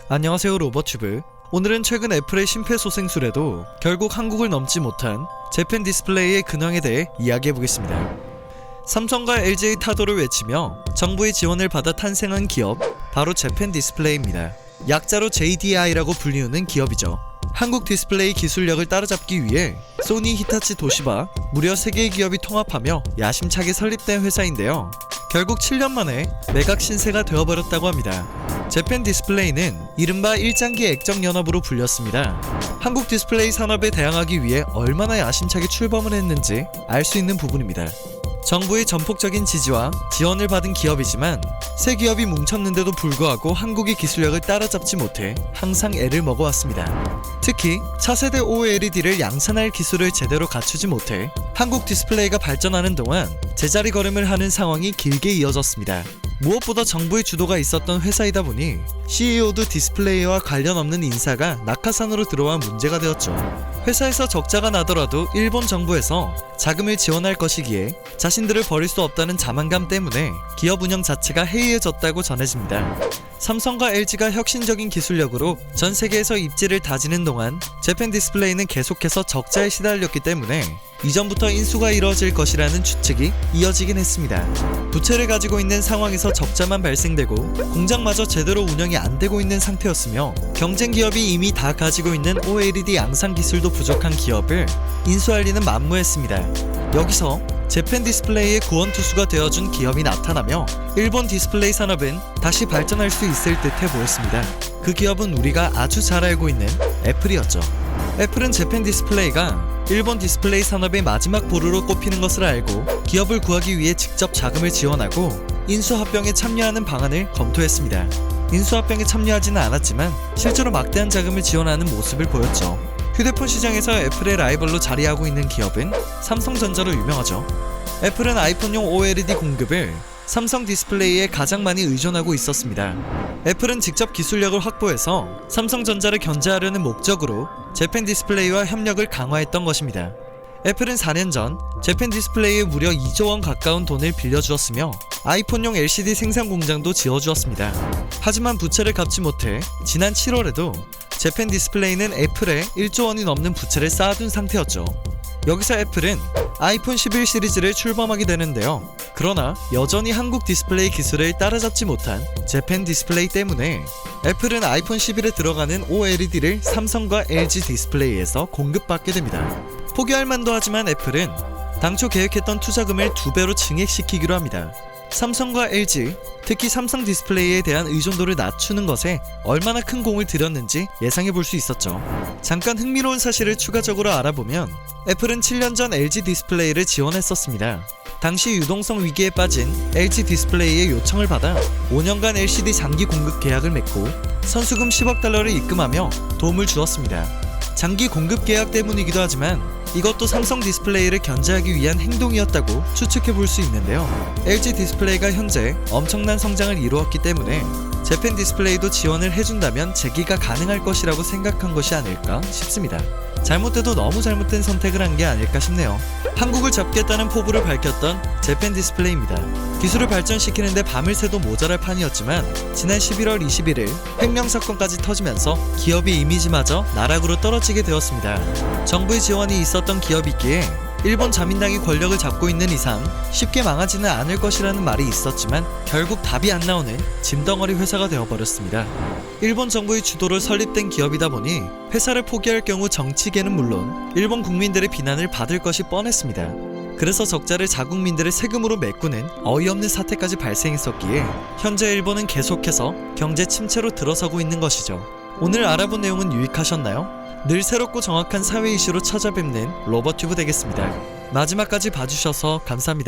안녕하세요, 로버튜브. 오늘은 최근 애플의 심폐소생술에도 결국 한국을 넘지 못한 재팬 디스플레이의 근황에 대해 이야기해보겠습니다. 삼성과 LG의 타도를 외치며 정부의 지원을 받아 탄생한 기업, 바로 재팬 디스플레이입니다. 약자로 JDI라고 불리우는 기업이죠. 한국 디스플레이 기술력을 따라잡기 위해 소니, 히타치, 도시바 무려 3개의 기업이 통합하며 야심차게 설립된 회사인데요. 결국 7년 만에 매각 신세가 되어버렸다고 합니다. 재팬 디스플레이는 이른바 일장기 액정연합으로 불렸습니다. 한국 디스플레이 산업에 대항하기 위해 얼마나 야심차게 출범을 했는지 알 수 있는 부분입니다. 정부의 전폭적인 지지와 지원을 받은 기업이지만 새 기업이 뭉쳤는데도 불구하고 한국의 기술력을 따라잡지 못해 항상 애를 먹어왔습니다. 특히 차세대 OLED를 양산할 기술을 제대로 갖추지 못해 한국 디스플레이가 발전하는 동안 제자리 걸음을 하는 상황이 길게 이어졌습니다. 무엇보다 정부의 주도가 있었던 회사이다 보니 CEO도 디스플레이와 관련 없는 인사가 낙하산으로 들어와 문제가 되었죠. 회사에서 적자가 나더라도 일본 정부에서 자금을 지원할 것이기에 자신들을 버릴 수 없다는 자만감 때문에 기업 운영 자체가 해이해졌다고 전해집니다. 삼성과 LG가 혁신적인 기술력으로 전 세계에서 입지를 다지는 동안 재팬 디스플레이는 계속해서 적자에 시달렸기 때문에 이전부터 인수가 이뤄질 것이라는 추측이 이어지긴 했습니다. 부채를 가지고 있는 상황에서 적자만 발생되고 공장마저 제대로 운영이 안 되고 있는 상태였으며 경쟁 기업이 이미 다 가지고 있는 OLED 양산 기술도 부족한 기업을 인수할 리는 만무했습니다. 여기서 재팬 디스플레이의 구원투수가 되어준 기업이 나타나며 일본 디스플레이 산업은 다시 발전할 수 있을 듯해 보였습니다. 그 기업은 우리가 아주 잘 알고 있는 애플이었죠. 애플은 재팬 디스플레이가 일본 디스플레이 산업의 마지막 보루로 꼽히는 것을 알고 기업을 구하기 위해 직접 자금을 지원하고 인수합병에 참여하는 방안을 검토했습니다. 인수합병에 참여하지는 않았지만 실제로 막대한 자금을 지원하는 모습을 보였죠. 휴대폰 시장에서 애플의 라이벌로 자리하고 있는 기업은 삼성전자로 유명하죠. 애플은 아이폰용 OLED 공급을 삼성 디스플레이에 가장 많이 의존하고 있었습니다. 애플은 직접 기술력을 확보해서 삼성전자를 견제하려는 목적으로 재팬 디스플레이와 협력을 강화했던 것입니다. 애플은 4년 전 재팬 디스플레이에 무려 2조 원 가까운 돈을 빌려주었으며 아이폰용 LCD 생산 공장도 지어주었습니다. 하지만 부채를 갚지 못해 지난 7월에도 재팬 디스플레이는 애플에 1조 원이 넘는 부채를 쌓아둔 상태였죠. 여기서 애플은 아이폰 11 시리즈를 출범하게 되는데요. 그러나 여전히 한국 디스플레이 기술을 따라잡지 못한 재팬 디스플레이 때문에 애플은 아이폰 11에 들어가는 OLED를 삼성과 LG 디스플레이에서 공급받게 됩니다. 포기할 만도 하지만 애플은 당초 계획했던 투자금을 2배로 증액시키기로 합니다. 삼성과 LG, 특히 삼성 디스플레이에 대한 의존도를 낮추는 것에 얼마나 큰 공을 들였는지 예상해 볼 수 있었죠. 잠깐 흥미로운 사실을 추가적으로 알아보면 애플은 7년 전 LG 디스플레이를 지원했었습니다. 당시 유동성 위기에 빠진 LG 디스플레이의 요청을 받아 5년간 LCD 장기 공급 계약을 맺고 선수금 10억 달러를 입금하며 도움을 주었습니다. 장기 공급 계약 때문이기도 하지만 이것도 삼성 디스플레이를 견제하기 위한 행동이었다고 추측해 볼 수 있는데요. LG 디스플레이가 현재 엄청난 성장을 이루었기 때문에 재팬 디스플레이도 지원을 해준다면 재기가 가능할 것이라고 생각한 것이 아닐까 싶습니다. 잘못돼도 너무 잘못된 선택을 한 게 아닐까 싶네요. 한국을 잡겠다는 포부를 밝혔던 재팬 디스플레이입니다. 기술을 발전시키는데 밤을 새도 모자랄 판이었지만 지난 11월 21일 횡령사건까지 터지면서 기업의 이미지마저 나락으로 떨어지게 되었습니다. 정부의 지원이 있었던 기업이기에 일본 자민당이 권력을 잡고 있는 이상 쉽게 망하지는 않을 것이라는 말이 있었지만 결국 답이 안 나오는 짐덩어리 회사가 되어버렸습니다. 일본 정부의 주도로 설립된 기업이다 보니 회사를 포기할 경우 정치계는 물론 일본 국민들의 비난을 받을 것이 뻔했습니다. 그래서 적자를 자국민들의 세금으로 메꾸는 어이없는 사태까지 발생했었기에 현재 일본은 계속해서 경제 침체로 들어서고 있는 것이죠. 오늘 알아본 내용은 유익하셨나요? 늘 새롭고 정확한 사회 이슈로 찾아뵙는 로버튜브 되겠습니다. 마지막까지 봐주셔서 감사합니다.